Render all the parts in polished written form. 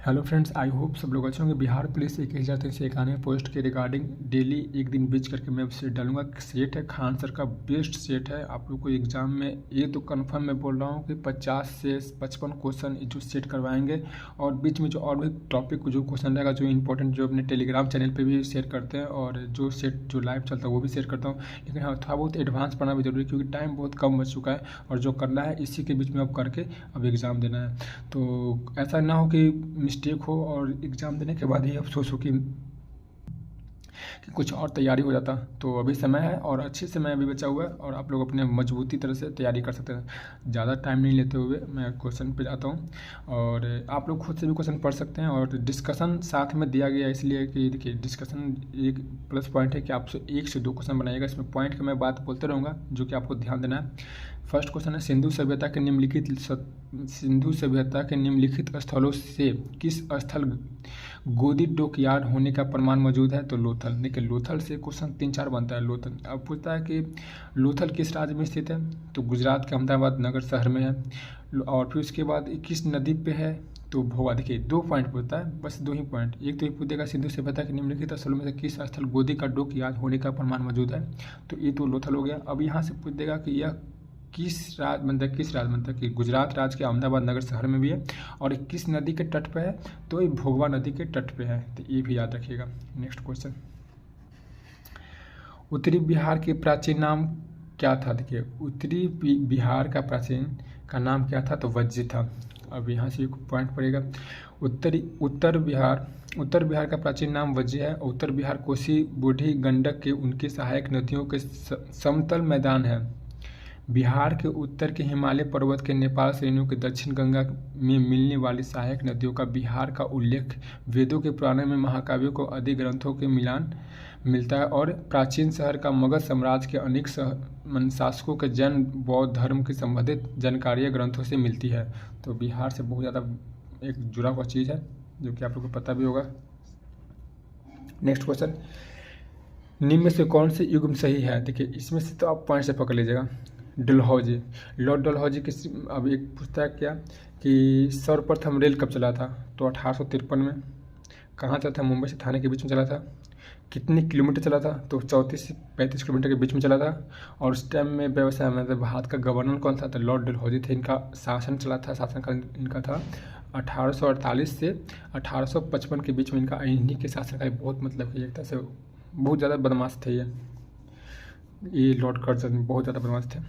Hello friends, I hope सब लोग अच्छे होंगे। बिहार पुलिस 21,391 पोस्ट के रिगार्डिंग डेली एक दिन बीच करके मैं सेट डालूंगा। सेट है खान सर का, बेस्ट सेट है आप लोग को एग्जाम में। ये तो कंफर्म मैं बोल रहा हूँ कि 50 से 55 क्वेश्चन जो सेट करवाएंगे, और बीच में जो और भी टॉपिक जो क्वेश्चन रहेगा जो इंपॉर्टेंट, जो अपने टेलीग्राम चैनल पर भी शेयर करते हैं, और जो सेट जो लाइव चलता है वो भी शेयर करता हूँ। लेकिन हाँ, थोड़ा बहुत एडवांस पढ़ना भी जरूरी है क्योंकि टाइम बहुत कम बच चुका है, और जो करना है इसी के बीच में अब करके अब एग्ज़ाम देना है। तो ऐसा ना हो कि मिस्टेक हो और एग्ज़ाम देने के बाद ही अफसोस हो कि कुछ और तैयारी हो जाता। तो अभी समय है और अच्छे समय अभी बचा हुआ है, और आप लोग अपने मजबूती तरह से तैयारी कर सकते हैं। ज़्यादा टाइम नहीं लेते हुए मैं क्वेश्चन पे जाता हूँ, और आप लोग खुद से भी क्वेश्चन पढ़ सकते हैं। और डिस्कशन साथ में दिया गया है इसलिए कि देखिए, डिस्कशन एक प्लस पॉइंट है कि आपसे 1 से 2 क्वेश्चन बनाइएगा। इसमें पॉइंट का मैं बात बोलते रहूँगा जो कि आपको ध्यान देना है। फर्स्ट क्वेश्चन है, सिंधु सभ्यता के निम्नलिखित स्थलों से किस स्थल गोदी डॉकयार्ड होने का प्रमाण मौजूद है? तो लोथल। देखिए, लोथल से क्वेश्चन 3-4 बनता है। लोथल अब पूछता है कि लोथल किस राज्य में स्थित है? तो गुजरात के अहमदाबाद नगर शहर में है। और फिर उसके बाद किस नदी पे है? तो भोगा। देखिए 2 पॉइंट पूछता है, बस 2 ही पॉइंट। एक तो ये पूछेगा सिंधु सभ्यता के निम्नलिखित स्थलों में से किस स्थल गोदी का डॉकयार्ड होने का प्रमाण मौजूद है? तो ये तो लोथल हो गया। अब यहाँ से पूछ देगा कि यह किस राज्य मतलब कि गुजरात राज्य के अहमदाबाद नगर शहर में भी है, और किस नदी के तट पे है? तो ये भोगवा नदी के तट पे है। तो ये भी याद रखिएगा। नेक्स्ट क्वेश्चन, उत्तरी बिहार के प्राचीन नाम क्या था? देखिए, उत्तरी बिहार का प्राचीन का नाम क्या था? तो वज्जी था। अब यहाँ से एक पॉइंट पड़ेगा। उत्तर बिहार का प्राचीन नाम वज्जी है। उत्तर बिहार कोसी, बूढ़ी गंडक के उनकी सहायक नदियों के समतल मैदान है। बिहार के उत्तर के हिमालय पर्वत के नेपाल श्रेणियों के दक्षिण गंगा में मिलने वाली सहायक नदियों का बिहार का उल्लेख वेदों के पुराणों में, महाकाव्यों को आदि ग्रंथों के मिलान मिलता है, और प्राचीन शहर का मगध साम्राज्य के अनेक शासकों के जैन बौद्ध धर्म की संबंधित जानकारियाँ ग्रंथों से मिलती है। तो बिहार से बहुत ज़्यादा एक जुड़ा हुआ चीज़ है जो कि आप लोग को पता भी होगा। नेक्स्ट क्वेश्चन, निम्न में से कौन से युग्म सही है? देखिए, इसमें से तो आप पॉइंट से पकड़ लीजिएगा। डलहौजी, लॉर्ड डलहौजी किस, अब एक पूछता है क्या कि सर्वप्रथम रेल कब चला था? तो 1853 में। कहाँ चला था? मुंबई से थाने के बीच में चला था। कितने किलोमीटर चला था? तो 34 से 35 किलोमीटर के बीच में चला था। और उस टाइम में व्यवसाय मतलब भारत का गवर्नर कौन था? तो लॉर्ड डलहौजी थे। इनका शासन चला था, शासनकाल इनका था 1848 से 1855 के बीच में। इनका इन्हीं के शासन का बहुत मतलब कि एक तरह से बहुत ज़्यादा बदमाश थे ये लॉर्ड कर्जन बहुत ज़्यादा बदमाश थे।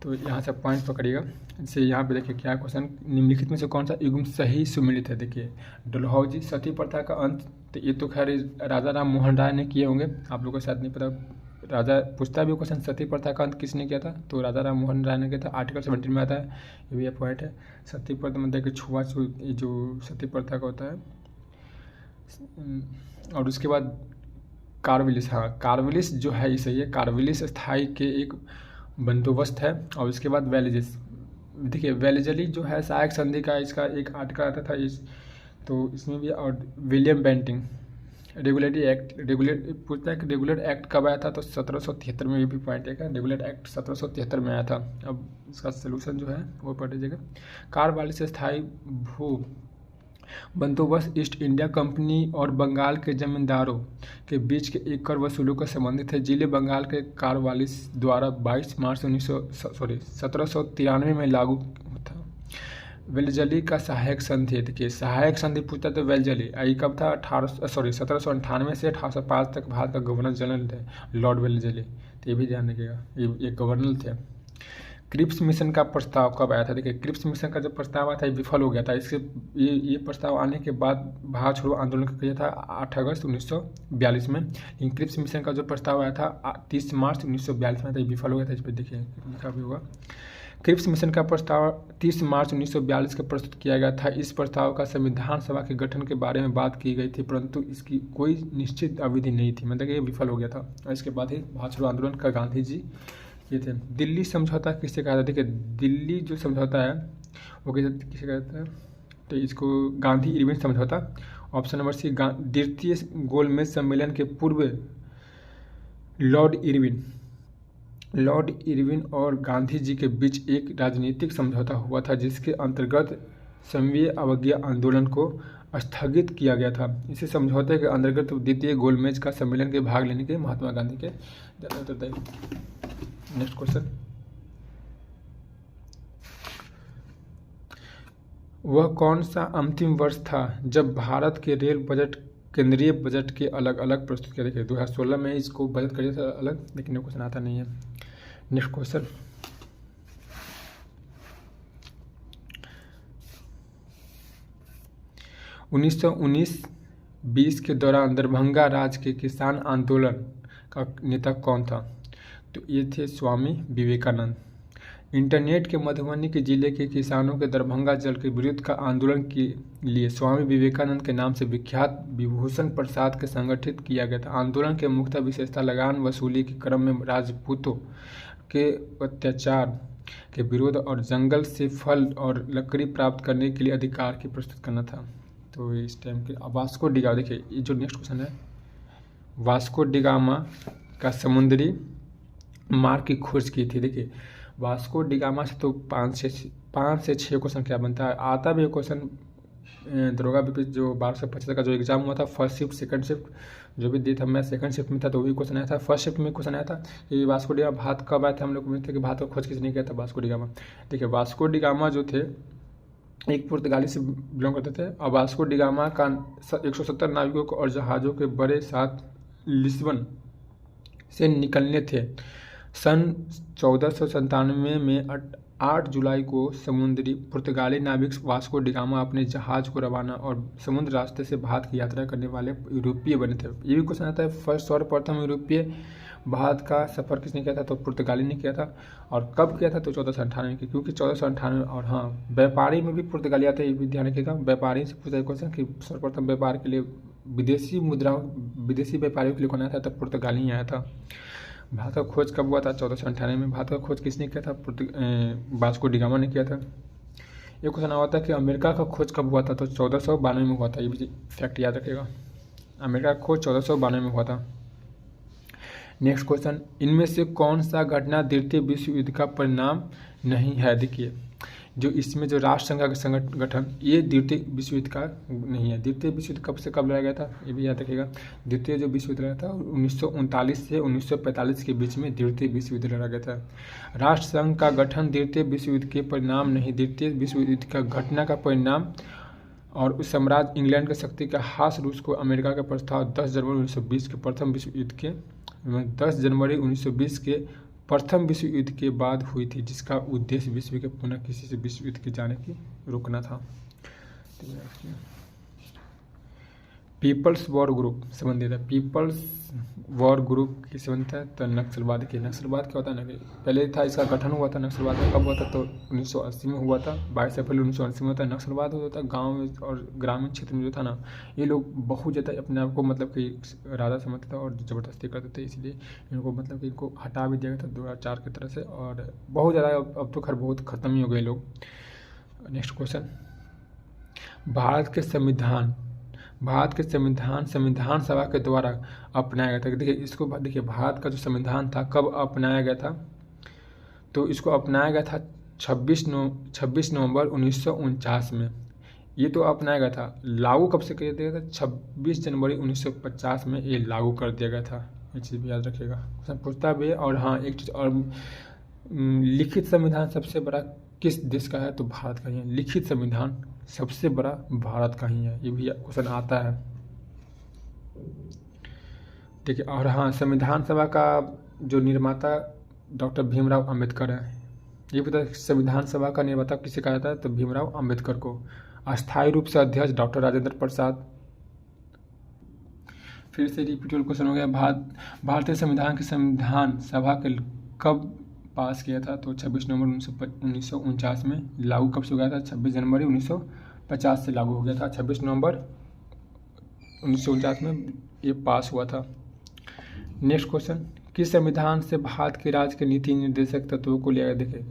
तो यहाँ से पॉइंट पकड़िएगा। जैसे यहाँ पे देखिए क्या क्वेश्चन, निम्नलिखित में से कौन सा युग्म सही सुमेलित है? देखिए, डलहौजी सती प्रथा का अंत, तो ये तो खैर राजा राम मोहन राय ने किए होंगे, आप लोगों को शायद नहीं पता। राजा पूछता भी क्वेश्चन, सती प्रथा का अंत किसने किया था? तो राजा राम मोहन राय ने किया था। आर्टिकल 17 में आता है, ये भी पॉइंट है। सती प्रथा मतलब कि छुआछूत, जो सती प्रथा का होता है। और उसके बाद कार्विलिस, हाँ कार्विलिस जो है ये सही है। कार्विलिस स्थाई के एक बंदोबस्त है। और उसके बाद वेलिजिस, देखिए वेलिजली जो है सहायक संधि का इसका एक आर्टिकल आता था इस, तो इसमें भी। और विलियम बेंटिंग रेगुलेटरी एक्ट, पूछता है कि रेगुलर एक्ट कब आया था? तो 1773 में। ये भी पॉइंट है, रेगुलर एक्ट 1773 में आया था। अब इसका सोल्यूशन जो है वो पढ़ लीजिएगा। कार्वालिस स्थायी भू बंदोबस्त ईस्ट इंडिया कंपनी और बंगाल के जमींदारों के बीच के एक कर वसूलों का संबंधित है। जिले बंगाल के कार्वालिस द्वारा 22 मार्च 1793 में लागू था। वेलजली का सहायक संधि, देखिए सहायक संधि पूछता तो वेलजली आई कब था? 1798 से 1805 तक भारत का गवर्नर जनरल थे लॉर्ड वेलजली। तो ये भी ध्यान रखिएगा, ये गवर्नर थे। क्रिप्स मिशन का प्रस्ताव कब आया था? देखिए, क्रिप्स मिशन का जो प्रस्ताव आया था ये विफल हो गया था। इसके ये प्रस्ताव आने के बाद भारत छोड़ो आंदोलन किया था 8 अगस्त 1942 में। लेकिन क्रिप्स मिशन का जो प्रस्ताव आया था 30 मार्च 1942 में था, ये विफल हो गया था। इस पर देखिए लिखा भी होगा। क्रिप्स मिशन का प्रस्ताव 30 मार्च 1942 को प्रस्तुत किया गया था। इस प्रस्ताव का संविधान सभा के गठन के बारे में बात की गई थी, परंतु इसकी कोई निश्चित अवधि नहीं थी, मतलब ये विफल हो गया था। और इसके बाद ही भारत छोड़ो आंदोलन का गांधी जी ये थे। दिल्ली समझौता किससे कहा था? देखिए, दिल्ली जो समझौता है वो किसे कहता है? तो इसको गांधी इरविन समझौता। ऑप्शन नंबर सी, द्वितीय गोलमेज सम्मेलन के पूर्व लॉर्ड इरविन और गांधी जी के बीच एक राजनीतिक समझौता हुआ था, जिसके अंतर्गत संघीय अवज्ञा आंदोलन को स्थगित किया गया था। इसी समझौते के अंतर्गत द्वितीय गोलमेज का सम्मेलन के भाग लेने के महात्मा गांधी के नेक्स्ट क्वेश्चन, वह कौन सा अंतिम वर्ष था जब भारत के रेल बजट केंद्रीय बजट के अलग अलग प्रस्तुत किया? देखिए 2016 में इसको बजट कर था अलग, लेकिन क्वेश्चन आता नहीं है। नेक्स्ट क्वेश्चन, 1919-20 के दौरान दरभंगा राज्य के किसान आंदोलन का नेता कौन था? तो ये थे स्वामी विवेकानंद। इंटरनेट के मधुबनी के जिले के किसानों के दरभंगा जल के विरुद्ध का आंदोलन के लिए स्वामी विवेकानंद के नाम से विख्यात विभूषण प्रसाद के संगठित किया गया था। आंदोलन के मुख्य विशेषता लगान वसूली के क्रम में राजपूतों के अत्याचार के विरोध और जंगल से फल और लकड़ी प्राप्त करने के लिए अधिकार की प्रस्तुत करना था। तो इस टाइम के वास्को डिगामा, देखिए ये जो नेक्स्ट क्वेश्चन है, वास्को डिगामा का समुद्री मार्ग की खोज की थी। देखिए वास्को डिगामा से तो 5 से 6 क्वेश्चन क्या बनता है, आता भी क्वेश्चन दरोगा बीपीएससी जो 1275 का जो एग्जाम हुआ था, फर्स्ट शिफ्ट सेकंड शिफ्ट जो भी दिया था, मैं सेकंड शिफ्ट में था तो वही क्वेश्चन आया था। फर्स्ट शिफ्ट में क्वेश्चन आया था कि वास्को डिगामा भारत कब आया था, हम लोग में थे कि भारत को खोज किसने किया था, वास्को डिगामा। देखिए वास्को डिगामा जो थे एक पुर्तगाली से बिलोंग करते थे और वास्को डिगामा का 170 नाविकों और जहाज़ों के बड़े साथ लिस्बन से निकलने थे। सन 1497 में 8 जुलाई को समुद्री पुर्तगाली नाविक वास्को डिगामा अपने जहाज़ को रवाना और समुद्र रास्ते से भारत की यात्रा करने वाले यूरोपीय बने थे। ये भी क्वेश्चन आता है, सर्वप्रथम यूरोपीय भारत का सफ़र किसने किया था, तो पुर्तगाली ने किया था। और कब किया था, तो 1498 की, क्योंकि 1498। और हाँ, व्यापारी में भी पुर्तगाली आते हैं, ये भी ध्यान रखिएगा। व्यापारी से पूछा क्वेश्चन कि सर्वप्रथम व्यापार के लिए विदेशी मुद्राओं, विदेशी व्यापारियों के लिए कौन आया था, तब पुर्तगाली ही आया था। भारत का खोज कब हुआ था, 1498 में। भारत का खोज किसने किया था, वास्को डिगामा ने किया था। ये क्वेश्चन आता है कि अमेरिका का खोज कब हुआ था, तो 1492 में हुआ था। ये भी फैक्ट याद रखिएगा, अमेरिका का खोज 1492 में हुआ था। नेक्स्ट क्वेश्चन, इनमें से कौन सा घटना द्वितीय विश्व युद्ध का परिणाम नहीं है? देखिए जो इसमें जो राष्ट्र संघ का संगठन, ये द्वितीय विश्व युद्ध का नहीं है। द्वितीय विश्व युद्ध कब से कब लड़ा गया था, ये भी याद रखिएगा। द्वितीय जो विश्व युद्ध लड़ा था 1939 से 1945 के बीच में द्वितीय विश्व युद्ध लड़ा गया था। राष्ट्र संघ का गठन द्वितीय विश्व युद्ध के परिणाम नहीं, द्वितीय विश्व युद्ध का घटना का परिणाम। और उस साम्राज्य इंग्लैंड की शक्ति का हास रूस को अमेरिका का प्रस्ताव 10 जनवरी 1920 के प्रथम विश्व युद्ध के 10 जनवरी 1920 के प्रथम विश्व युद्ध के बाद हुई थी, जिसका उद्देश्य विश्व के पुनः किसी से विश्व युद्ध के जाने की रोकना था। पीपल्स वॉर ग्रुप संबंधित है, पीपल्स वॉर ग्रुप की संबंधित है। तो नक्सलवाद की, नक्सलवाद क्या होता है ना, कि पहले था इसका गठन हुआ था नक्सलवाद का, कब हुआ था, तो 1980 में हुआ था, 22 अप्रैल 1980 में होता है। नक्सलवाद होता है गाँव में और ग्रामीण क्षेत्र में जो था ना, ये लोग बहुत ज़्यादा अपने आप को मतलब कि राजा समझते थे और ज़बरदस्ती करते थे, इसलिए इनको मतलब कि इनको हटा भी दिया गया था 2004 की तरह से। और बहुत ज़्यादा अब तो खैर बहुत ख़त्म ही हो गए लोग। नेक्स्ट क्वेश्चन, भारत के संविधान सभा के द्वारा अपनाया गया था। देखिए इसको देखिए, भारत का जो संविधान था कब अपनाया गया था, तो इसको अपनाया गया था 26 नवंबर 1949 में। ये तो अपनाया गया था, लागू कब से किया गया था, 26 जनवरी 1950 में ये लागू कर दिया गया था। ये चीज़ भी याद रखिएगा, क्वेश्चन पूछता भी है। और हाँ एक चीज़ और, लिखित संविधान सबसे बड़ा किस देश का है, तो भारत का ही है। लिखित संविधान सबसे बड़ा भारत का ही है, ये भी क्वेश्चन आता है। ठीक है। और हाँ, संविधान सभा का जो निर्माता डॉक्टर भीमराव अंबेडकर है। ये पता है संविधान सभा का निर्माता किसे कहा जाता है, तो भीमराव अंबेडकर को। अस्थायी रूप से अध्यक्ष डॉक्टर राजेंद्र प्रसाद। फिर से रिपीटेड क्वेश्चन हो गया, भारतीय संविधान की संविधान सभा के कब पास किया था, तो 26 नवंबर 1949 में। लागू कब से हो गया था, 26 जनवरी 1950 से लागू हो गया था। 26 नवंबर 1949 में ये पास हुआ था। नेक्स्ट क्वेश्चन, किस संविधान से भारत के राज्य के नीति निर्देशक तत्वों को लिया गया? देखें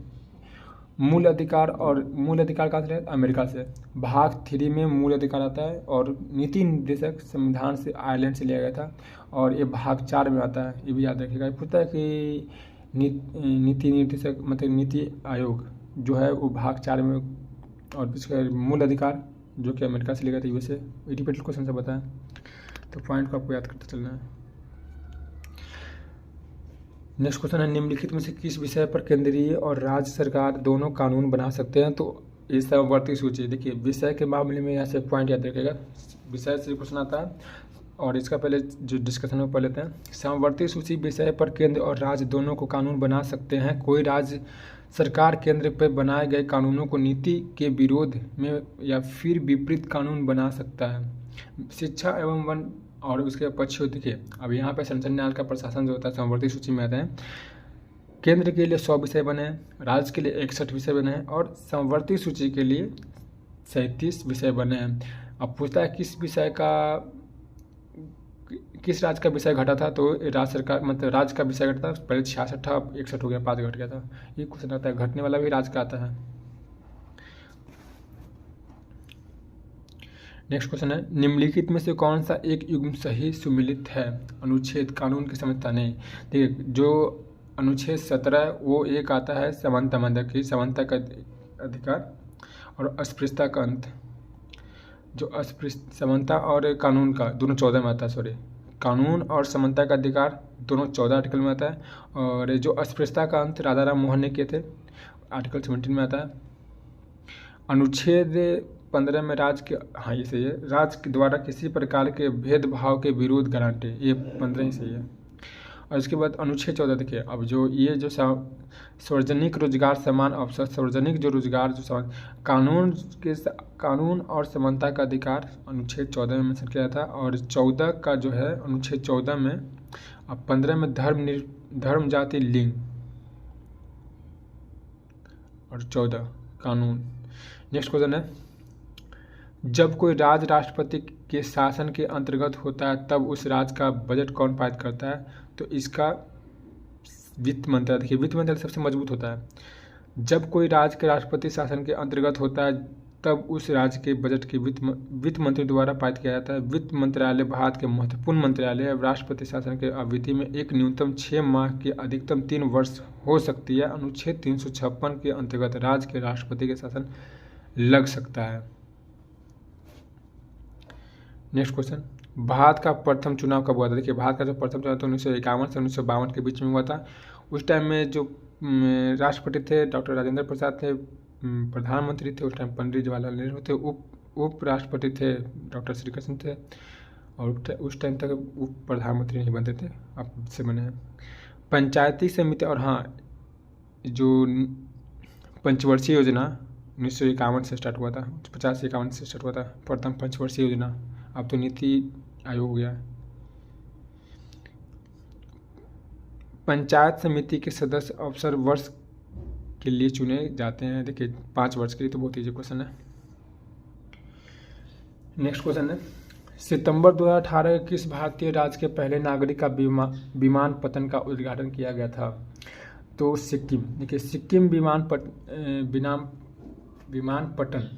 मूल अधिकार, और मूल अधिकार कहाँ से लिया, अमेरिका से। भाग 3 में मूल अधिकार आता है, और नीति निर्देशक संविधान से आयरलैंड से लिया गया था। और ये भाग 4 में आता है, ये भी याद रखिएगा। पूछता है कि नीति निर्देशक मतलब नीति आयोग जो है वो भाग 4 में और इसका मूल अधिकार जो कि अमेरिका से लिया गया था, यूएसए। रिपीटेड क्वेश्चन से बताएं, तो पॉइंट को आपको याद करते चलना है। नेक्स्ट क्वेश्चन है, निम्नलिखित में से किस विषय पर केंद्रीय और राज्य सरकार दोनों कानून बना सकते हैं? तो इस समवर्ती सूची, देखिए विषय के मामले में यहाँ से पॉइंट याद रखिएगा, विषय से क्वेश्चन आता है और इसका पहले जो डिस्कशन में पढ़ लेते हैं। समवर्ती सूची विषय पर केंद्र और राज्य दोनों को कानून बना सकते हैं। कोई राज्य सरकार केंद्र पर बनाए गए कानूनों को नीति के विरोध में या फिर विपरीत कानून बना सकता है। शिक्षा एवं वन और उसके पक्ष, देखिए अब यहाँ पे संसदीय न्याय का प्रशासन जो होता है समवर्ती सूची में आते हैं। केंद्र के लिए 100 विषय बने हैं, राज्य के लिए 61 विषय बने हैं और समवर्ती सूची के लिए 37 विषय बने हैं। अब पूछता है किस राज्य का विषय घटा था? तो राज्य सरकार मतलब राज्य का विषय घटा था, पहले 66 था, 61 हो गया, 5 घट गया था। ये क्वेश्चन आता है, घटने वाला भी राज्य का आता है। नेक्स्ट क्वेश्चन है, निम्नलिखित में से कौन सा एक युग्म सही सुमिलित है? अनुच्छेद कानून की समझता नहीं। देखिए जो अनुच्छेद 17 वो एक आता है समानता का अधिकार और अस्पृश्यता का अंत। जो समानता और कानून का दोनों 14 में आता है, सॉरी, कानून और समानता का अधिकार दोनों 14 आर्टिकल में आता है। और जो अस्पृश्यता का अंत राजा राम मोहन ने किए थे, आर्टिकल 17 में आता है। अनुच्छेद 15 में राज्य के, हाँ ये सही है, राज्य के द्वारा किसी प्रकार के भेदभाव के विरोध गारंटी, ये 15 ही सही है। और इसके बाद अनुच्छेद 14 देखिए, अब जो ये जो सार्वजनिक रोजगार समान अवसर, सार्वजनिक जो रोजगार जो समान कानून और समानता का अधिकार अनुच्छेद 14 में मेंशन किया था। और 14 का जो है अनुच्छेद 14 में, अब 15 में धर्म जाति लिंग और 14 कानून। नेक्स्ट क्वेश्चन है, जब कोई राज्य राष्ट्रपति के शासन के अंतर्गत होता है तब उस राज्य का बजट कौन पारित करता है? तो इसका वित्त मंत्रालय। देखिए वित्त मंत्रालय सबसे मजबूत होता है। जब कोई राज्य के राष्ट्रपति शासन के अंतर्गत होता है तब उस राज्य के बजट की वित्त मंत्री द्वारा पारित किया जाता है। वित्त मंत्रालय भारत के महत्वपूर्ण मंत्रालय है। राष्ट्रपति शासन के अवधि में एक न्यूनतम 6 माह की अधिकतम 3 वर्ष हो सकती है। अनुच्छेद 356 के अंतर्गत राज्य के राष्ट्रपति के शासन लग सकता है। नेक्स्ट क्वेश्चन, भारत का प्रथम चुनाव कब हुआ था? देखिए भारत का जो प्रथम चुनाव था 1951 से 1952 के बीच में हुआ था। उस टाइम में जो राष्ट्रपति थे डॉक्टर राजेंद्र प्रसाद थे, प्रधानमंत्री थे उस टाइम पंडित जवाहरलाल नेहरू थे, उप राष्ट्रपति थे डॉक्टर श्री कृष्ण थे, और उस टाइम तक उप प्रधानमंत्री नहीं बनते थे, अब से बने हैं। पंचायती समिति, और हाँ जो पंचवर्षीय योजना 1951 से स्टार्ट हुआ था, 50-51 से स्टार्ट हुआ था प्रथम पंचवर्षीय योजना, अब तो नीति आयोग हो गया। पंचायत समिति के सदस्य अवसर वर्ष के लिए चुने जाते हैं। देखिए 5 वर्ष के लिए, तो बहुत ईजी क्वेश्चन है। नेक्स्ट क्वेश्चन है, सितंबर 2018 किस भारतीय राज्य के पहले नागरिक का विमान पतन का उद्घाटन किया गया था? तो सिक्किम। देखिए सिक्किम विमानपत्तन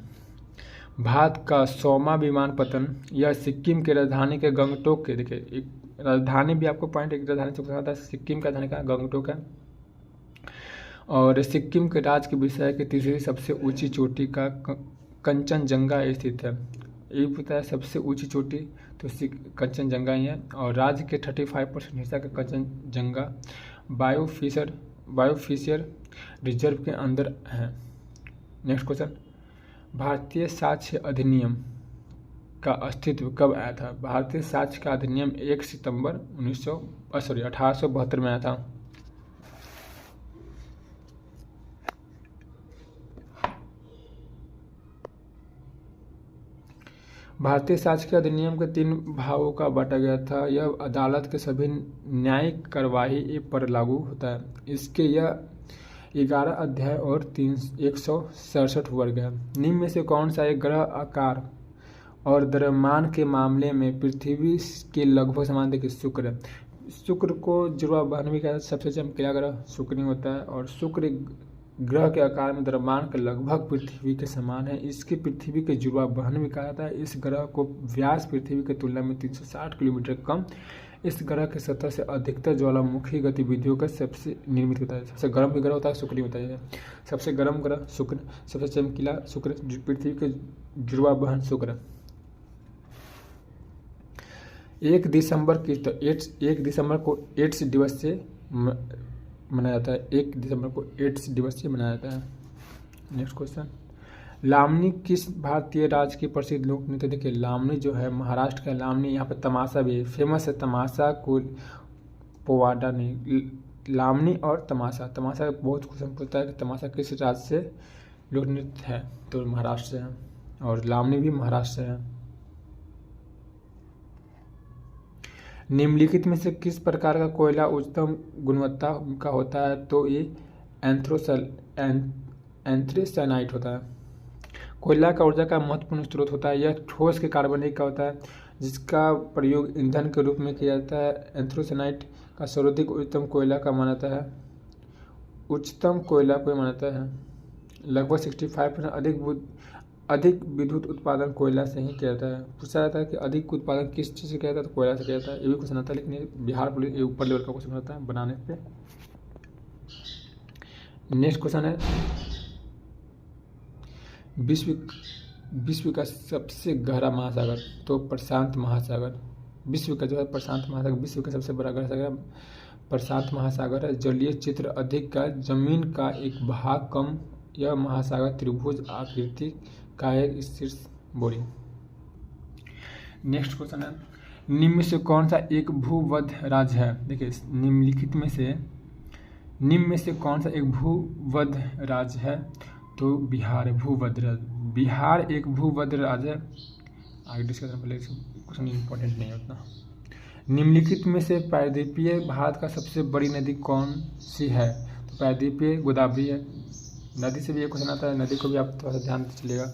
भारत का 100वां विमानपत्तन, यह सिक्किम के राजधानी के गंगटोक के, देखिए एक राजधानी भी आपको पॉइंट, एक राजधानी से पूछा था, सिक्किम का राजधानी का गंगटोक है। और सिक्किम के राज्य के विषय की तीसरी सबसे ऊंची चोटी का कंचनजंगा स्थित है। ये पता है सबसे ऊंची चोटी तो कंचनजंगा ही है। और राज्य के 35% हिस्सा का कंचनजंगा बायोस्फीयर रिजर्व के अंदर है। नेक्स्ट क्वेश्चन, भारतीय साक्ष्य अधिनियम का अस्तित्व कब आया था? भारतीय साक्ष्य का अधिनियम 1 सितंबर 1872 में आया था। भारतीय साक्ष्य के अधिनियम के 3 भागों का बांटा गया था। यह अदालत के सभी न्यायिक कार्यवाही पर लागू होता है। इसके यह 11 अध्याय और 167 वर्ग है। निम्न में से कौन सा एक ग्रह आकार और द्रव्यमान के मामले में पृथ्वी के लगभग समान? देखिए शुक्र है। शुक्र को जुड़वा बहन भी कहता है, सबसे चमकीला ग्रह शुक्र ही होता है। और शुक्र ग्रह के आकार में द्रव्यमान के लगभग पृथ्वी के समान है। इसके पृथ्वी के जुड़वा बहन भी कहा जाता है। इस ग्रह को व्यास पृथ्वी की तुलना में 360 किलोमीटर कम इस ग्रह की सतह से अधिकतर ज्वालामुखी गतिविधियों का सबसे निर्मित होता है। सबसे गर्म ग्रह होता है शुक्र होता है। सबसे गर्म ग्रह शुक्र, सबसे चमकीला शुक्र, पृथ्वी के जुड़वा बहन शुक्र। 1 दिसंबर को एड्स दिवस से मनाया जाता है। 1 दिसंबर को एड्स दिवस से मनाया जाता है। नेक्स्ट क्वेश्चन, लावनी किस भारतीय राज्य की प्रसिद्ध लोक नृत्य? देखिए लावनी जो है महाराष्ट्र का लावनी, यहाँ पे तमाशा भी फेमस है। तमाशा को पोवाड़ा नहीं, लावनी और तमाशा। तमाशा बहुत क्वेश्चन पूछता है कि तमाशा किस राज्य से लोक नृत्य है, तो महाराष्ट्र से है, और लावनी भी महाराष्ट्र से है। निम्नलिखित में से किस प्रकार का कोयला उच्चतम गुणवत्ता का होता है? तो ये एंथ्रेसाइनाइट होता है। कोयला का ऊर्जा का महत्वपूर्ण स्रोत होता है। यह ठोस के कार्बनिक का होता है जिसका प्रयोग ईंधन के रूप में किया जाता है। एंथ्रेसाइनाइट का सर्वाधिक उच्चतम कोयला का माना जाता है। उच्चतम कोयला को माना जाता है। लगभग 65% अधिक विद्युत उत्पादन कोयला से ही किया जाता है। पूछा जाता है कि अधिक उत्पादन किस चीज़ से किया जाता है? तो कोयला से किया जाता है। ये भी क्वेश्चन आता है, लेकिन ये बिहार पुलिस ये ऊपर लेवल का क्वेश्चन होता है बनाने पे। नेक्स्ट क्वेश्चन है, विश्व का सबसे गहरा महासागर? तो प्रशांत महासागर। विश्व का जो है प्रशांत महासागर, विश्व का सबसे बड़ा गहरा सागर प्रशांत महासागर है। जलीय चित्र अधिक का, जमीन का एक भाग कम। यह महासागर त्रिभुज आकृति का एक शीर्ष बोरी। नेक्स्ट क्वेश्चन है, निम्न में से कौन सा एक भूवध राज्य है? देखिए निम्नलिखित में से कौन सा एक भूवध राज्य है? तो बिहार भूवध राज्य। बिहार एक भूवध राज्य है। आगे डिस्कस करने पहले क्वेश्चन इंपॉर्टेंट नहीं है उतना। निम्नलिखित में से प्रायद्वीपीय भारत का सबसे बड़ी नदी कौन सी है? तो प्रायद्वीपीय गोदावरी है। नदी से भी एक क्वेश्चन आता है, नदी को भी आप थोड़ा सा ध्यान से चलेगा।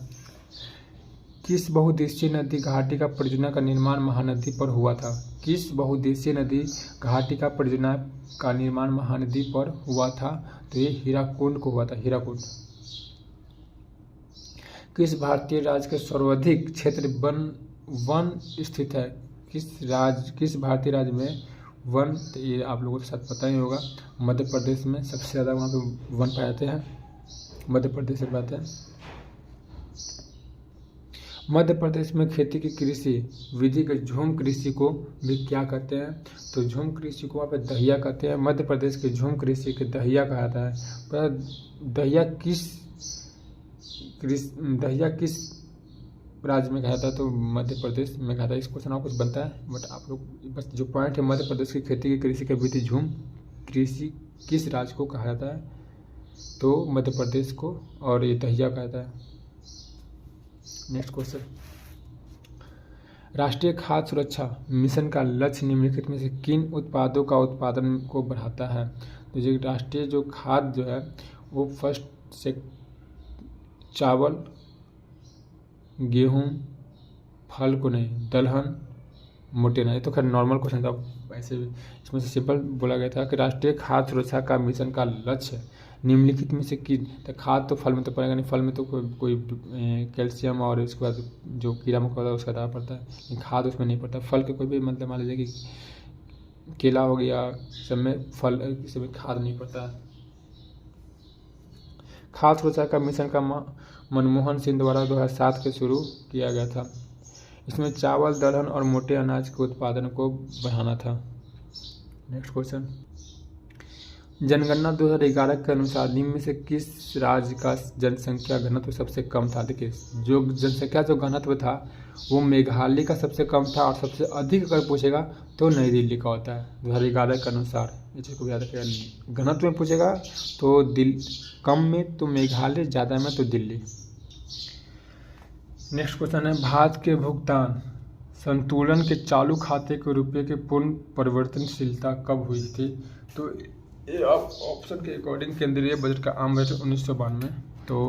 किस बहुउद्देशीय नदी घाटी का परियोजना का निर्माण महानदी पर हुआ था? किस बहुउद्देशीय नदी घाटी का परियोजना का निर्माण महानदी पर हुआ था? तो ये हीराकुंड को हुआ था, हीराकुंड। किस भारतीय राज्य के सर्वाधिक क्षेत्र वन स्थित है? किस भारतीय राज्य में वन? तो ये आप लोगों को साथ पता ही होगा, मध्य प्रदेश में सबसे ज़्यादा वहाँ पे वन पाए जाते हैं। मध्य प्रदेश से बात है। मध्य प्रदेश में खेती की कृषि विधि के झूम कृषि को भी क्या कहते हैं? तो झूम कृषि को वहाँ पे दहिया कहते हैं। मध्य प्रदेश के झूम कृषि के दहिया कहा जाता है। पर दहिया किस राज्य में कहा था? तो मध्य प्रदेश में कहा था। इस क्वेश्चन कुछ बनता है, बट आप लोग बस जो पॉइंट है, मध्य प्रदेश की खेती की कृषि के विधि झूम कृषि किस राज्य को कहा जाता है? तो मध्य प्रदेश को, और ये दहिया कहा जाता है। नेक्स्ट क्वेश्चन, राष्ट्रीय खाद्य सुरक्षा मिशन का लक्ष्य निम्नलिखित में से किन उत्पादों का उत्पादन को बढ़ाता है? तो जो राष्ट्रीय जो खाद्य जो है वो फर्स्ट से चावल, गेहूं, फल को नहीं, दलहन, मोटे अनाज। तो खैर नॉर्मल क्वेश्चन था, ऐसे इसमें से सिंपल बोला गया था कि राष्ट्रीय खाद्य सुरक्षा का मिशन का लक्ष्य निम्नलिखित में से किन? तो खाद तो फल में तो पड़ेगा नहीं, फल में तो कोई कैल्शियम और इसके बाद जो कीड़ा मकोड़ा होता है उसका दवा पड़ता है, लेकिन खाद उसमें नहीं पड़ता। फल के कोई भी मतलब मान लीजिए कि केला हो गया, सब में फल सब में खाद नहीं पड़ता। खाद्य सुरक्षा का मिशन का मनमोहन सिंह द्वारा 2007 के शुरू किया गया था। इसमें चावल, दलहन और मोटे अनाज के उत्पादन को बढ़ाना था। नेक्स्ट क्वेश्चन, जनगणना 2011 के अनुसार निम्न में से किस राज्य का जनसंख्या घनत्व सबसे कम था? देखिए जो जनसंख्या जो घनत्व था वो मेघालय का सबसे कम था, और सबसे अधिक अगर पूछेगा तो नई दिल्ली का होता है 2011 के अनुसार। ये चीज़ को याद रखिएगा। घनत्व में पूछेगा तो कम में तो मेघालय, ज़्यादा में तो दिल्ली। नेक्स्ट क्वेश्चन है, भारत के भुगतान संतुलन के चालू खाते के रुपये के पूर्ण परिवर्तनशीलता कब हुई थी? तो ये ऑप्शन के अकॉर्डिंग केंद्रीय बजट का आम बजट 1992 तो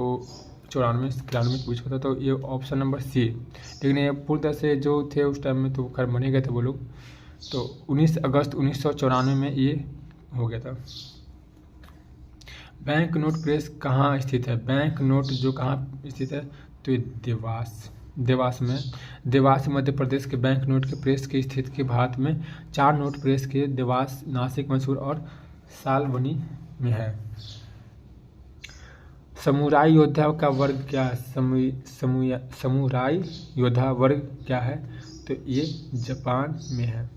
94-93 के बीच होता, तो ये ऑप्शन नंबर सी। लेकिन ये पूरी तरह से जो थे उस टाइम में तो खैर बने गए थे वो लोग, तो 19 अगस्त 1994 में ये हो गया था। बैंक नोट प्रेस कहाँ स्थित है? बैंक नोट जो कहाँ स्थित है? तो ये देवास में। देवास मध्य प्रदेश के बैंक नोट के प्रेस की स्थिति के भारत में 4 नोट प्रेस के देवास, नासिक, मैसूर और सालबनी में है। समुराई योद्धा का वर्ग क्या है? समुराई योद्धा वर्ग क्या है? तो ये जापान में है।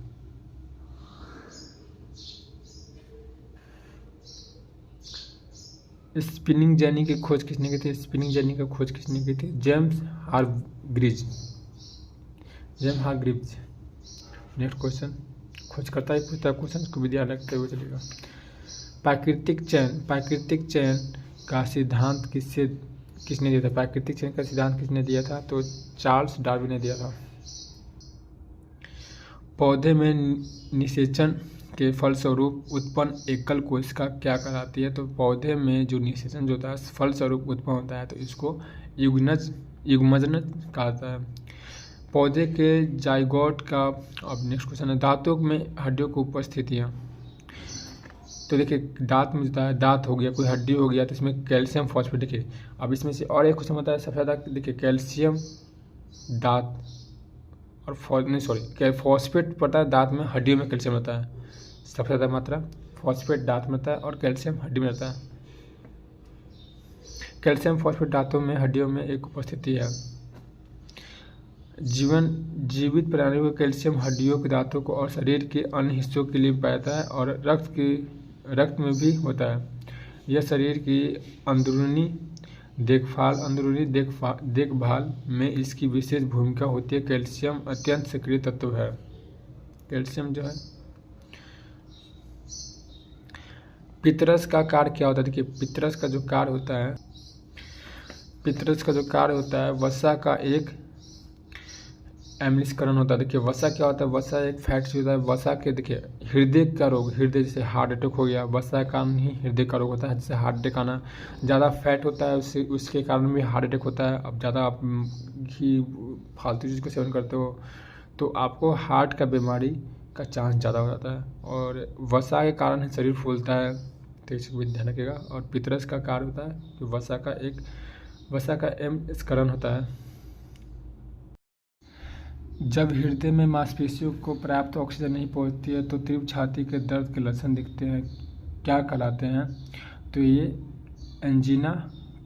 स्पिनिंग जेनी की खोज किसने की थी? स्पिनिंग जेनी की खोज किसने की थी? जेम्स हारग्रीव्ज। नेक्स्ट क्वेश्चन, खोज करता ही पूछता क्वेश्चन को भी ध्यान रखते हुए चलेगा। प्राकृतिक चयन का सिद्धांत किसने दिया था? प्राकृतिक चयन का सिद्धांत किसने दिया था? तो चार्ल्स डार्विन ने दिया था। पौधे में निषेचन के फलस्वरूप उत्पन्न एकल कोशिका क्या कहलाती है? तो पौधे में जो निषेचन जो होता है फलस्वरूप उत्पन्न होता है तो इसको युग्मजन कहता है। पौधे के जाइगोट का, अब नेक्स्ट क्वेश्चन है, दांतों में हड्डियों की उपस्थितियाँ। तो देखिए दांत में होता है, दांत हो गया, कोई हड्डी हो गया तो इसमें कैल्शियम फॉस्फेट। देखिए अब इसमें से और एक क्वेश्चन होता है सबसे ज़्यादा, देखिए कैल्शियम दांत और फॉस्फेट पड़ता है दांत में, हड्डियों में कैल्शियम रहता है। सबसे ज़्यादा मात्रा फॉस्फेट दांत में रहता है और कैल्शियम हड्डी में रहता है। कैल्शियम फॉस्फेट दांतों में, हड्डियों में एक उपस्थिति है। जीवित प्राणियों को कैल्शियम हड्डियों के, दांतों को और शरीर के अन्य हिस्सों के लिए पाता है और रक्त में भी होता है। यह शरीर की अंदरूनी देखभाल में इसकी विशेष भूमिका होती है। कैल्शियम अत्यंत सक्रिय तत्व है। कैल्शियम जो है, पितरस का कार्य क्या होता है? देखिए पितरस का जो कार्य होता है वसा का एक एमलिस्करण होता है। देखिए वसा क्या होता है? वसा एक फैट होता है। वसा के देखिए हृदय का रोग, हृदय जैसे हार्ट अटैक हो गया, वसा का कारण ही हृदय का रोग होता है। जैसे हार्ट अटैक आना, ज़्यादा फैट होता है उसके कारण भी हार्ट अटैक होता है। अब ज़्यादा आप घी फालतू चीज़ को सेवन करते हो तो आपको हार्ट का बीमारी का चांस ज़्यादा हो जाता है। और वसा के कारण शरीर फूलता है, तो इसको भी ध्यान रखिएगा। और पितरस का कार्य होता है कि वसा का एमस्करण होता है। जब हृदय में मांसपेशियों को पर्याप्त ऑक्सीजन नहीं पहुंचती है तो तीव्र छाती के दर्द के लक्षण दिखते हैं, क्या कहलाते हैं? तो ये एंजीना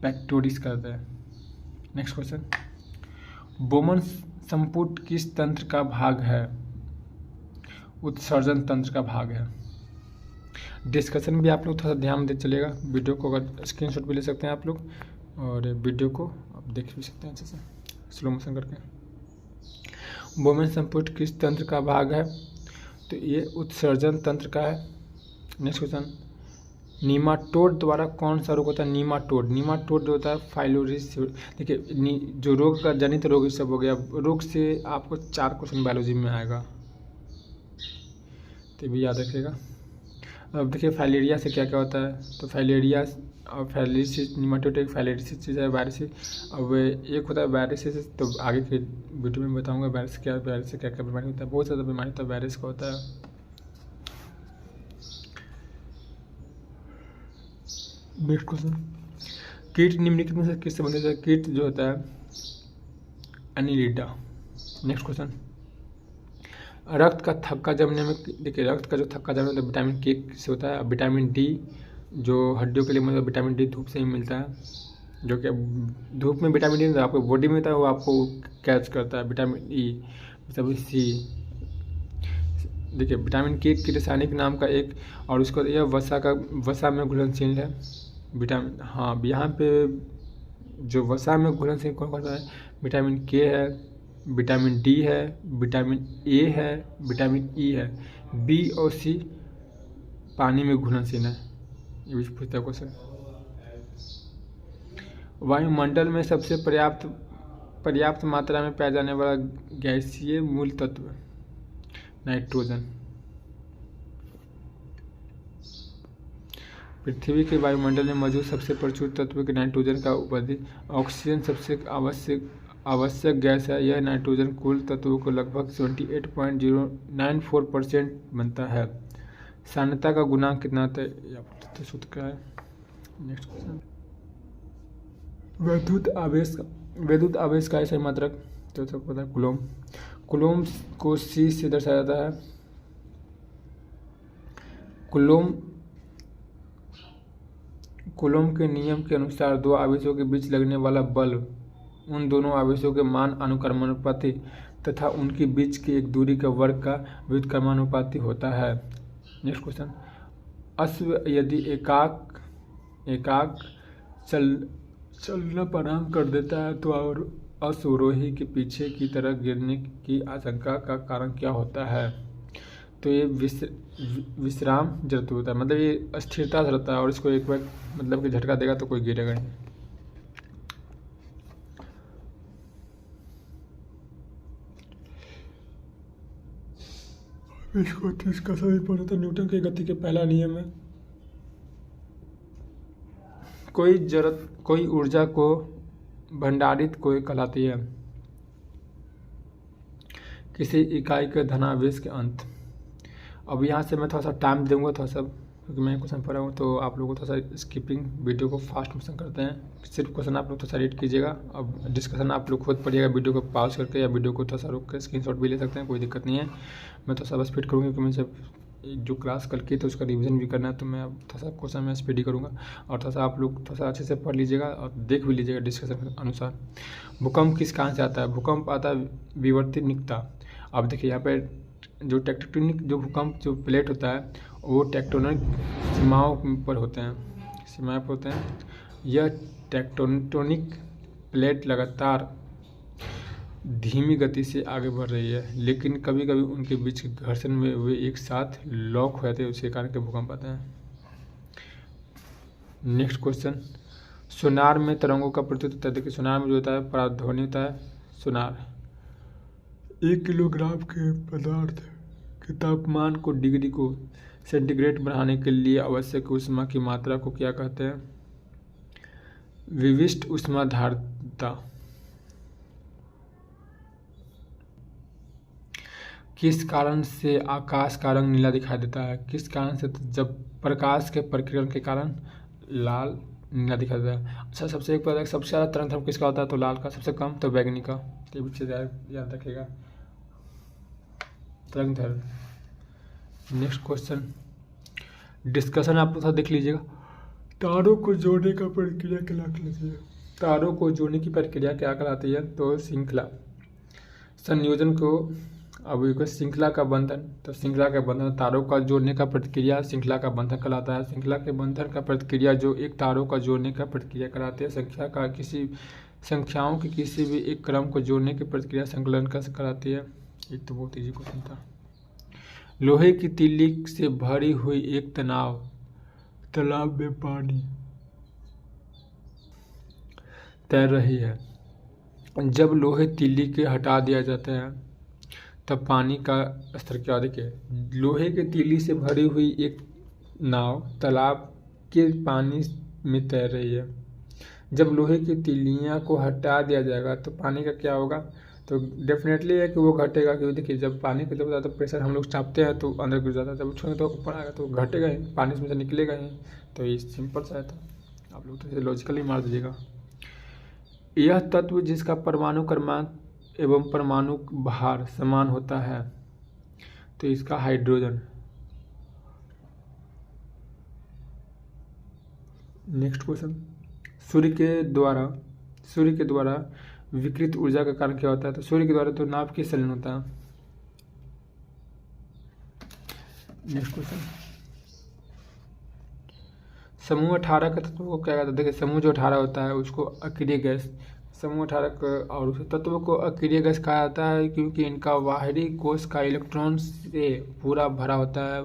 पेक्टोरिस कहते हैं। नेक्स्ट क्वेश्चन, बोमन संपुट किस तंत्र का भाग है? उत्सर्जन तंत्र का भाग है। डिस्कशन भी आप लोग थोड़ा ध्यान दे चलेगा। वीडियो को अगर स्क्रीनशॉट भी ले सकते हैं आप लोग और वीडियो को आप देख भी सकते हैं अच्छे से स्लो मोशन करके। बोमन संपुट किस तंत्र का भाग है? तो ये उत्सर्जन तंत्र का है। नेक्स्ट क्वेश्चन, नीमाटोड द्वारा कौन सा रोग होता है? नीमाटोड जो होता है फाइलोरिस। देखिए जो रोग का जनित रोग सब हो गया। रोग से आपको 4 क्वेश्चन बायोलॉजी में आएगा, तो भी याद रखिएगा। अब देखिए फाइलेरिया से क्या क्या होता है? तो फाइलेरिया और फाइलेरिसिस, निमाटोड फाइलेरिसिस है, वायरस। अब एक होता है वायरस, तो आगे के वीडियो में बताऊंगा वायरस से क्या क्या बीमारी होता है। बहुत ज़्यादा बीमारी होता है वायरस का होता है। नेक्स्ट क्वेश्चन, कीट निम्नलिखित में से किससे संबंधित है? कीट जो होता है एनिलिडा। नेक्स्ट क्वेश्चन, रक्त का थक्का जमने में, देखिए रक्त का जो थक्का जमने तो विटामिन के से होता है। विटामिन डी जो हड्डियों के लिए मतलब विटामिन डी धूप से ही मिलता है, जो कि धूप में विटामिन डी आपको बॉडी में होता है, वो आपको कैच करता है। विटामिन ई मतलब सी। देखिए विटामिन के की रासायनिक नाम का एक, और उसको यह वसा में घुलनशील है। विटामिन, हाँ यहाँ पे जो वसा में घुलनशील कौन कौन सा है? विटामिन के है, विटामिन डी है, विटामिन ए है, विटामिन ई है। बी और सी पानी में घुलनशील है। ये भी पूछता है क्वेश्चन। वायुमंडल में सबसे पर्याप्त मात्रा में पाया जाने वाला गैसीय मूल तत्व नाइट्रोजन। पृथ्वी के वायुमंडल में मौजूद सबसे प्रचुर तत्व के नाइट्रोजन का उपाधि। ऑक्सीजन सबसे आवश्यक गैस है। यह नाइट्रोजन कुल तत्वों को लगभग 78.094% बनता है। सान्द्रता का गुणांक कितना होता है? सूत्र क्या है? नेक्स्ट क्वेश्चन, वैद्युत आवेश का सही मात्रक तो सबको पता है कुलोम। कुलोम को सी से दर्शाया जाता है। कुलोम के नियम के अनुसार दो आवेशों के बीच लगने वाला बल उन दोनों आवेशों के मान अनुक्रमानुपाती तथा उनके बीच की एक दूरी के वर्ग का व्युत्क्रमानुपाती होता है। नेक्स्ट क्वेश्चन, अश्व यदि एकाक चलना प्रारंभ कर देता है तो और अश्वरोही के पीछे की तरफ गिरने की आशंका का कारण क्या होता है? तो ये विश्राम जरूरत होता है, मतलब ये स्थिरता से रहता है और इसको एक बार मतलब कि झटका देगा तो कोई गिरेगा नहीं। इसको इसका सभी पढ़ा था, न्यूटन की गति के पहला नियम है। कोई ऊर्जा को भंडारित कोई कहलाती है किसी इकाई के धनावेश के अंत। अब यहाँ से मैं थोड़ा सा टाइम दूंगा थोड़ा सा, क्योंकि मैं क्वेश्चन पढ़ा हूँ तो आप लोगों को थोड़ा सा स्किपिंग वीडियो को फास्ट मोशन करते हैं। सिर्फ क्वेश्चन आप लोग थोड़ा सा रीड कीजिएगा, अब डिस्कशन आप लोग खुद पढ़िएगा वीडियो को पॉज करके, या वीडियो को थोड़ा सा रोक कर स्क्रीनशॉट भी ले सकते हैं, कोई दिक्कत नहीं है। मैं थोड़ा सा बस फिट करूँगा क्योंकि मैं जब जो क्लास कल की तो उसका रिवीजन भी करना है, तो मैं अब थोड़ा सा क्वेश्चन में स्पीड ही करूँगा और थोड़ा सा आप लोग थोड़ा सा अच्छे से पढ़ लीजिएगा और देख भी लीजिएगा डिस्कशन के अनुसार। भूकंप किस कारण से आता है? भूकंप आता है विवर्तनिकता। अब देखिए यहाँ पे जो टेक्टोनिक जो भूकंप जो प्लेट होता है वो टेक्टोनिक सीमाओं पर होते हैं। यह टेक्टोनिक प्लेट लगातार धीमी गति से आगे बढ़ रही है, लेकिन कभी कभी उनके बीच के घर्षण में वे एक साथ लॉक हो जाते हैं, उसके कारण के भूकंप आते हैं। नेक्स्ट क्वेश्चन, सोनार में तरंगों का प्रत्युत होता है। देखिए सोनार में जो होता है पराध्वनि होता है। सोनार 1 किलोग्राम के पदार्थ के तापमान को डिग्री को सेंटीग्रेड बढ़ाने के लिए आवश्यक ऊष्मा की मात्रा को क्या कहते हैं? विशिष्ट ऊष्माधारता। किस कारण से आकाश का रंग नीला दिखाई देता है? किस कारण से? जब प्रकाश के प्रकीर्णन के कारण लाल नीला दिखाई देता है। अच्छा, सबसे एक पता सबसे ज़्यादा तरंग दैर्ध्य किसका होता है? तो लाल का। सबसे कम तो बैगनी का। ये भी चीज़ याद रखिएगा, तरंग दैर्ध्य। नेक्स्ट क्वेश्चन, डिस्कशन आप लोग देख लीजिएगा। तारों को जोड़ने का प्रक्रिया क्या कहलाती है? तारों को जोड़ने की प्रक्रिया क्या कहलाती है? तो श्रृंखला संयोजन को। अब एक श्रृंखला का बंधन, तो श्रृंखला का बंधन तारों का जोड़ने का प्रक्रिया श्रृंखला का बंधन कहलाता है। श्रृंखला के बंधन का प्रक्रिया जो एक तारों का जोड़ने का प्रक्रिया कहलाती है। संख्याओं के किसी भी एक क्रम को जोड़ने की प्रक्रिया संकलन का कहलाती है। एक तो बहुत ईजी क्वेश्चन था। लोहे की तीली से भरी हुई एक तालाब में पानी तैर रही है। जब लोहे तीली के हटा दिया जाता है तब पानी का स्तर क्या? देखिए, लोहे के तीली से भरी हुई एक नाव तालाब के पानी में तैर रही है। जब लोहे की तीलियां को हटा दिया जाएगा तो पानी का क्या होगा? तो डेफिनेटली है कि वो घटेगा, क्योंकि देखिए जब पानी का जब ज़्यादा प्रेशर हम लोग चापते हैं तो अंदर घुस जाता है, जब छूने तो ऊपर आएगा तो घटेगा ही, पानी में से निकलेगा ही। तो ये सिंपल सा था, आप लोग तो इसे लॉजिकली मार दीजिएगा। यह तत्व जिसका परमाणु क्रमांक एवं परमाणु भार समान होता है, तो इसका हाइड्रोजन। नेक्स्ट क्वेश्चन, सूर्य के द्वारा विकृत ऊर्जा का कारण क्या होता है? तो सूर्य के द्वारा तो नाभ की संलयन होता है। नेक्स्ट क्वेश्चन, समूह 18 के तत्वों को क्या कहते हैं? देखिए समूह जो 18 होता है उसको अक्रिय गैस, समूह 18 और उस तत्वों को अक्रिय गैस कहा जाता है क्योंकि इनका बाहरी कोश का इलेक्ट्रॉन से पूरा भरा होता है।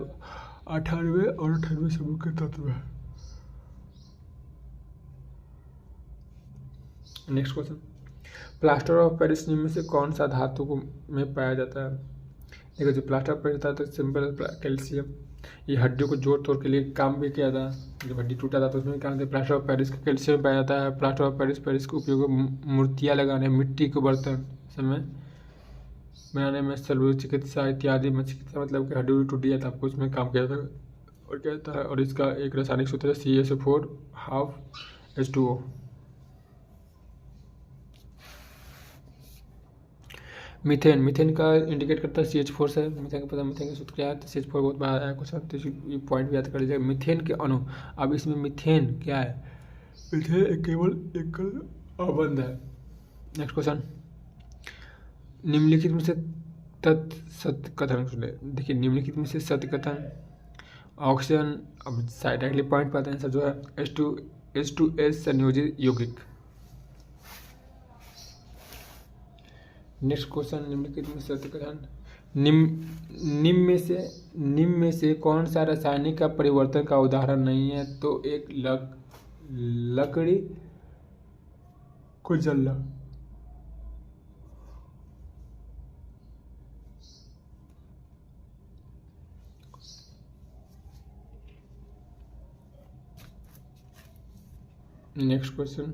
18वें और 18वें समूह के तत्व है। Next question, plaster of Paris में से कौन सा धातु में पाया जाता है? देखो जो प्लास्टर ऑफ पेरिस था तो सिंपल कैल्शियम, ये हड्डियों को जोड़ तोड़ के लिए काम भी किया था। जब हड्डी टूटा था तो उसमें काम से प्लास्टर ऑफ पेरिस का कैल्शियम पाया जाता है। प्लास्टर ऑफ पेरिस का उपयोग मूर्तियाँ लगाने, मिट्टी के बर्तन समय बनाने में, शल्य चिकित्सा इत्यादि में, चिकित्सा मतलब कि हड्डी टूट गया था आपको उसमें काम किया था और क्या था। और इसका एक रासायनिक सूत्र है CaSO4 H2O। मीथेन, मीथेन का इंडिकेट करता है CH4 से। मीथेन का पता, मीथेन का सूत्र क्या है, तो CH4 बहुत बड़ा है कुछ, तो ये पॉइंट भी याद कर लीजिएगा। मीथेन के अणु, अब इसमें मीथेन क्या है, मीथेन केवल एकल अबंध है। नेक्स्ट क्वेश्चन, निम्नलिखित में से सत्य कथन सुने। देखिए निम्नलिखित में से सत्य कथन, ऑक्सीजन, अब साइड डायरेक्टली पॉइंट पाते हैं सर, जो है H2S संयोजित यौगिक। नेक्स्ट क्वेश्चन, निम्नलिखित में सत्य कथन, निम्न में से कौन सा रासायनिक का परिवर्तन का उदाहरण नहीं है, तो एक लकड़ी को जलना। नेक्स्ट क्वेश्चन,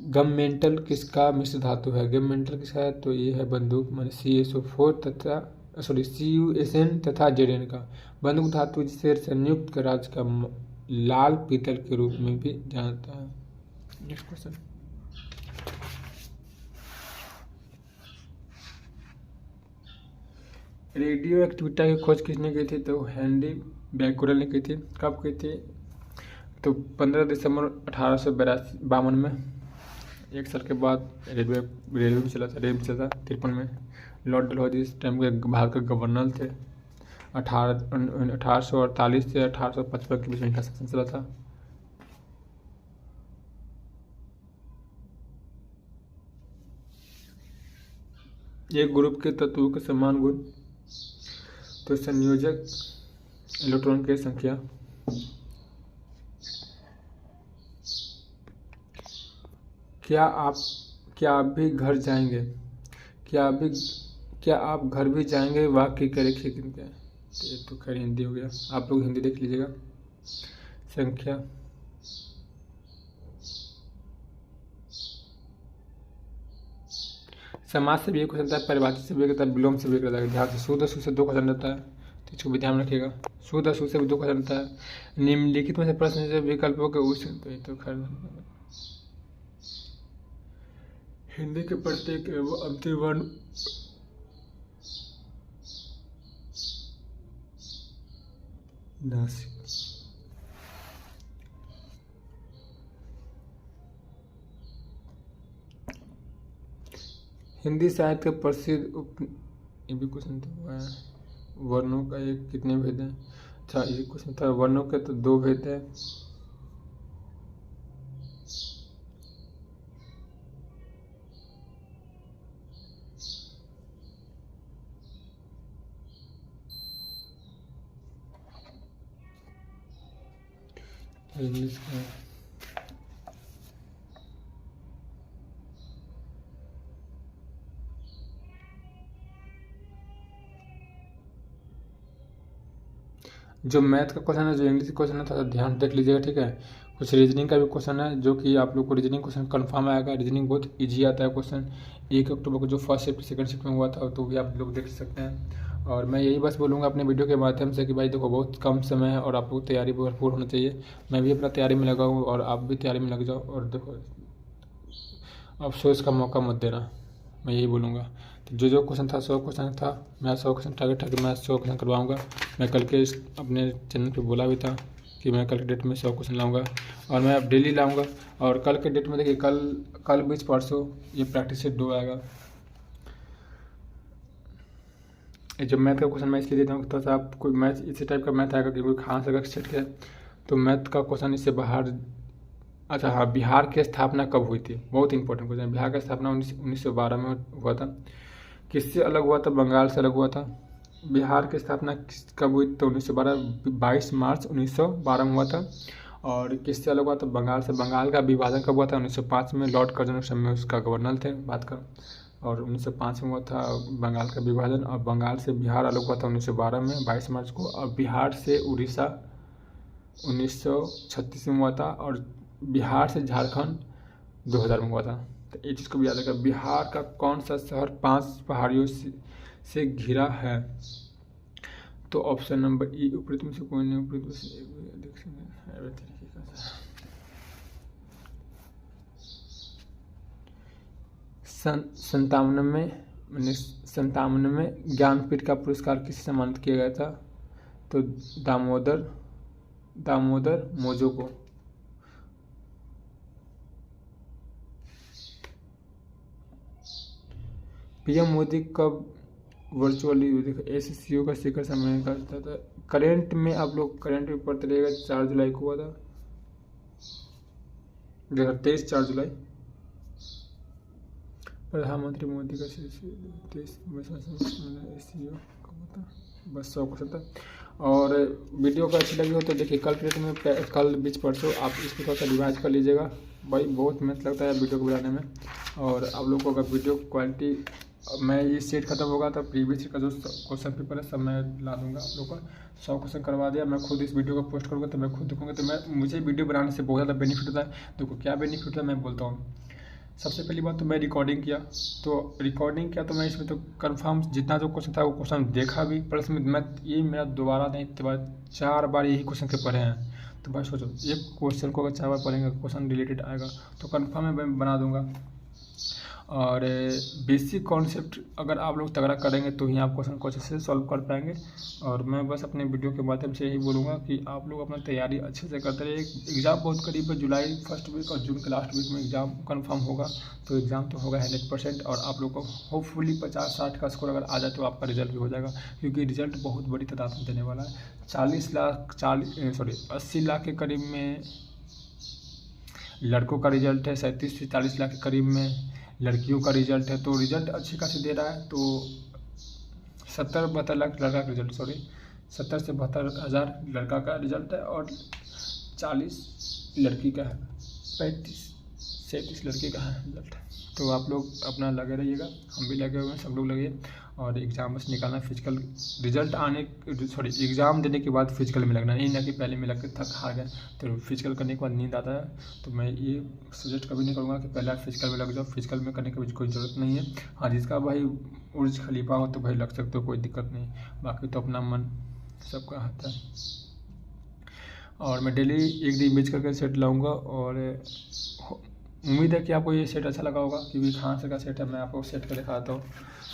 गममेंटल किसका मिश्र धातु है, गममेंटल किसका है, तो ये है बंदूक माने CaSO4 तथा CuSN तथा Zn का। बंदूक धातु जिसे संयुक्त राज्य का लाल पीतल के रूप में भी जानता है। नेक्स्ट क्वेश्चन, रेडियो एक्टिविटी की खोज किसने की थी, तो हेनरी बैक्यूरेल ने की थी। कब की थी, तो 15 दिसंबर 1852 में। एक साल के बाद रेलवे भी चला था, 53 में। लॉर्ड डलहौजी इस टाइम के भारत के गवर्नर थे। 1848 से 1855 के बीच में इनका शासन चला था। एक ग्रुप के तत्वों के समान गुण, तो संयोजक इलेक्ट्रॉन की संख्या। क्या आप भी घर जाएंगे, क्या आप घर भी जाएंगे, वाक्य के रेखे किनके हैं, तो ये तो खैर हिंदी हो गया, आप लोग हिंदी देख लीजिएगा। संख्या, समाज से भी एक क्वेश्चन था, परिभाषित से भी एक था, विलोम से भी एक रहता है। ध्यान से शुद्ध से 2 क्वेश्चन रहता है, तो इसको भी ध्यान रखिएगा। शुद्ध से भी 2 क्वेश्चन रहता है। निम्नलिखित में से प्रश्न से विकल्पों के उस, तो ये तो खैर हिंदी के प्रत्येक एवं अंतिम वर्ण नासिक। हिंदी साहित्य का प्रसिद्ध ये भी क्वेश्चन था, वर्णों का एक कितने भेद हैं। अच्छा ये क्वेश्चन था, वर्णों के तो 2 भेद है। इंग्लिश का जो मैथ का क्वेश्चन है, जो इंग्लिश का क्वेश्चन है, थोड़ा ध्यान देख लीजिएगा, ठीक है। कुछ रीजनिंग का भी क्वेश्चन है, जो कि आप लोग को रीजनिंग क्वेश्चन कंफर्म आएगा। रीजनिंग बहुत इजी आता है क्वेश्चन। 1 अक्टूबर को जो फर्स्ट शिफ्ट सेकंड शिफ्ट में हुआ था, तो भी आप लोग देख सकते हैं। और मैं यही बस बोलूँगा अपने वीडियो के माध्यम से कि भाई देखो बहुत कम समय है और आप लोग तैयारी भरपूर होना चाहिए। मैं भी अपना तैयारी में लगा हूँ और आप भी तैयारी में लग जाओ। और देखो अफसोस का मौका मत देना, मैं यही बोलूँगा। तो जो क्वेश्चन था 100 क्वेश्चन था, मैं 100 क्वेश्चन टारगेट था कि मैं 100 क्वेश्चन करवाऊँगा। मैं कल के अपने चैनल पे बोला भी था कि मैं कल के डेट में 100 क्वेश्चन लाऊँगा और मैं अब डेली लाऊँगा। और कल के डेट में देखिए कल 20 परसों ये प्रैक्टिस सेट 2 आएगा। जब मैथ का क्वेश्चन मैं इसलिए देता हूँ, तो आप कोई मैथ इसी टाइप का मैथ आएगा कि कोई खास अगर सेट के, तो मैथ का क्वेश्चन इससे बाहर। अच्छा हाँ, बिहार की स्थापना कब हुई थी, बहुत इंपॉर्टेंट क्वेश्चन। बिहार का स्थापना 1912 में हुआ था। किससे अलग हुआ था, बंगाल से अलग हुआ था। बिहार की स्थापना कब हुई, तो 1912 22 मार्च 1912 में हुआ था। और किससे अलग हुआ था, बंगाल से। बंगाल का विभाजन कब हुआ था, 1905 में। लॉर्ड कर्जन उस समय उसका गवर्नर थे बात का। और 1905 में हुआ था बंगाल का विभाजन। और बंगाल से बिहार अलग हुआ था 1912 में 22 मार्च को। और बिहार से उड़ीसा 1936 में हुआ था। और बिहार से झारखंड 2000 में हुआ था। तो ये चीज़ को भी याद रखा। बिहार का कौन सा शहर 5 पहाड़ियों से घिरा है, तो ऑप्शन नंबर ई उपरोक्त में से कोई नहीं। उपरोक्त में से देख सकते हैं। 1997 ज्ञानपीठ का पुरस्कार किसे सम्मानित किया गया था? तो दामोदर मोजो को। पीएम मोदी कब वर्चुअली ACCO का शिखर सम्मेलन करता था? करंट में आप लोग करंट में पढ़ते रहेगा, 4 जुलाई को हुआ था, 2023 4 जुलाई। प्रधानमंत्री मोदी का ACCO बस 100% था। और वीडियो को अच्छी लगी हो तो देखिए कल बीच परसों आप इसको थोड़ा सा रिवाइज कर लीजिएगा। भाई बहुत मेहनत लगता है वीडियो को बनाने में। और आप लोगों को अगर वीडियो क्वालिटी मैं ये सेट खत्म होगा तो प्रीवियस का जो क्वेश्चन पेपर है सब मैं ला दूंगा। आप लोग का 100 क्वेश्चन करवा दिया। मैं खुद इस वीडियो को पोस्ट करूँगा तो मैं खुद देखूँगा, तो मुझे वीडियो बनाने से बहुत ज़्यादा बेनिफिट होता है। देखो क्या बेनिफिट होता है मैं बोलता हूँ। सबसे पहली बात तो मैं रिकॉर्डिंग किया तो मैं इसमें तो कंफर्म जितना जो क्वेश्चन था वो क्वेश्चन देखा भी, प्लस में मैं ये मेरा दोबारा नहीं 4 बार यही क्वेश्चन के पढ़े हैं। तो भाई सोचो एक क्वेश्चन को अगर 4 बार पढ़ेंगे क्वेश्चन रिलेटेड आएगा तो कंफर्म मैं बना दूंगा। और बेसिक कॉन्सेप्ट अगर आप लोग तगड़ा करेंगे तो ही आप क्वेश्चन को अच्छे से सॉल्व कर पाएंगे। और मैं बस अपने वीडियो के माध्यम से यही बोलूँगा कि आप लोग अपना तैयारी अच्छे से करते रहिए। एग्ज़ाम बहुत करीब है, जुलाई फर्स्ट वीक और जून के लास्ट वीक में एग्ज़ाम कंफर्म होगा। तो एग्ज़ाम तो होगा 100% और आप लोग को होपफुली 50-60 का स्कोर अगर आ जाए तो आपका रिजल्ट भी हो जाएगा, क्योंकि रिजल्ट बहुत बड़ी तादाद में देने वाला है। 80 लाख के करीब में लड़कों का रिजल्ट है, 37 से 40 लाख के करीब में लड़कियों का रिजल्ट है। तो रिजल्ट अच्छी खासी दे रहा है। तो 70-72 लाख लड़का का रिजल्ट 70 से 72 हज़ार लड़का का रिजल्ट है और 40 लड़की का है, 35-37 लड़की का है रिजल्ट। तो आप लोग अपना लगे रहिएगा, हम भी लगे हुए हैं, सब लोग लगे। और एग्ज़ाम बस निकालना, फिजिकल रिजल्ट एग्ज़ाम देने के बाद फिजिकल में लगना, नहीं ना कि पहले में लग के थक हार गए तो फिजिकल करने के बाद नींद आता है। तो मैं ये सजेस्ट कभी नहीं करूँगा कि पहले आप फिजिकल में लग जाओ। फिजिकल में करने की कोई ज़रूरत नहीं है। हाँ जिसका भाई बुर्ज खलीफा हो तो भाई लग सकते हो, कोई दिक्कत नहीं। बाकी तो अपना मन सबका होता है। और मैं डेली एक दिन इमेज करके सेट लाऊँगा और उम्मीद है कि आपको ये सेट अच्छा लगा होगा, क्योंकि खान सर का सेट है। मैं आपको सेट कर दिखाता हूँ।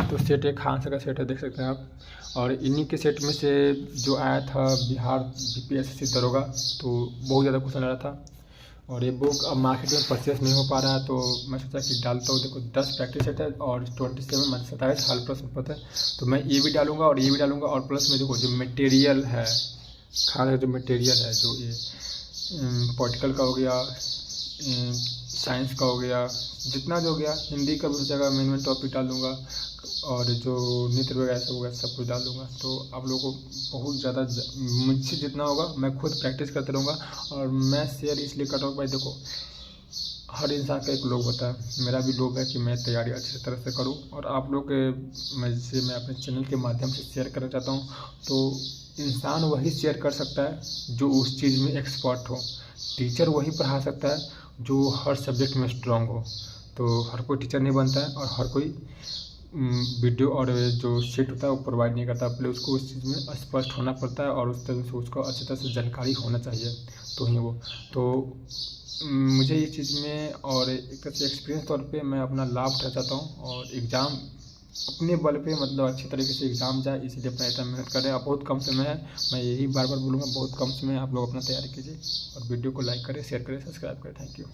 तो सेट एक खान सर का सेट है, देख सकते हैं आप। और इन्हीं के सेट में से जो आया था बिहार BPSC दरोगा, तो बहुत ज़्यादा क्वेश्चन आ रहा था। और ये बुक अब मार्केट में परचेस नहीं हो पा रहा है, तो मैं सोचा कि डालता हूँ। देखो 10 प्रैक्टिस सेट है और 27 हाल प्रश्न पत्र है। तो मैं ये भी डालूंगा और ये भी डालूंगा। और प्लस में देखो जो मटेरियल है खान का, जो मटेरियल है जो ये पॉलिटिकल का हो गया, साइंस का हो गया, जितना जो हो गया, हिंदी का भी हो जाएगा, मेन टॉपिक डाल दूँगा। और जो नृत्य वगैरह सब होगा सब कुछ डाल दूँगा। तो आप लोगों को बहुत ज़्यादा मुझसे जितना होगा मैं खुद प्रैक्टिस करते रहूँगा। और मैं शेयर इसलिए कर रहा हूँ भाई, देखो हर इंसान का एक लोग होता है, मेरा भी लोग है कि मैं तैयारी अच्छी तरह से करूँ। और आप लोग मैं अपने चैनल के माध्यम से शेयर करना चाहता हूँ। तो इंसान वही शेयर कर सकता है जो उस चीज़ में एक्सपर्ट हो। टीचर वही पढ़ा सकता है जो हर सब्जेक्ट में स्ट्रांग हो। तो हर कोई टीचर नहीं बनता है और हर कोई वीडियो और जो शीट होता है वो प्रोवाइड नहीं करता। पहले उसको उस चीज़ में स्पष्ट होना पड़ता है और उस तरह से उसको अच्छी तरह से जानकारी होना चाहिए तो ही वो। तो मुझे इस चीज़ में और एक तरह से एक्सपीरियंस तौर पे मैं अपना लाभ उठाना चाहता हूँ। और एग्ज़ाम अपने बल पे मतलब अच्छी तरीके से एग्ज़ाम जाए, इसीलिए अपना इतना मेहनत करें। अब बहुत कम समय है, मैं यही बार बार बोलूँगा, बहुत कम समय है। आप लोग अपना तैयारी कीजिए और वीडियो को लाइक करें, शेयर करें, सब्सक्राइब करें। Thank you.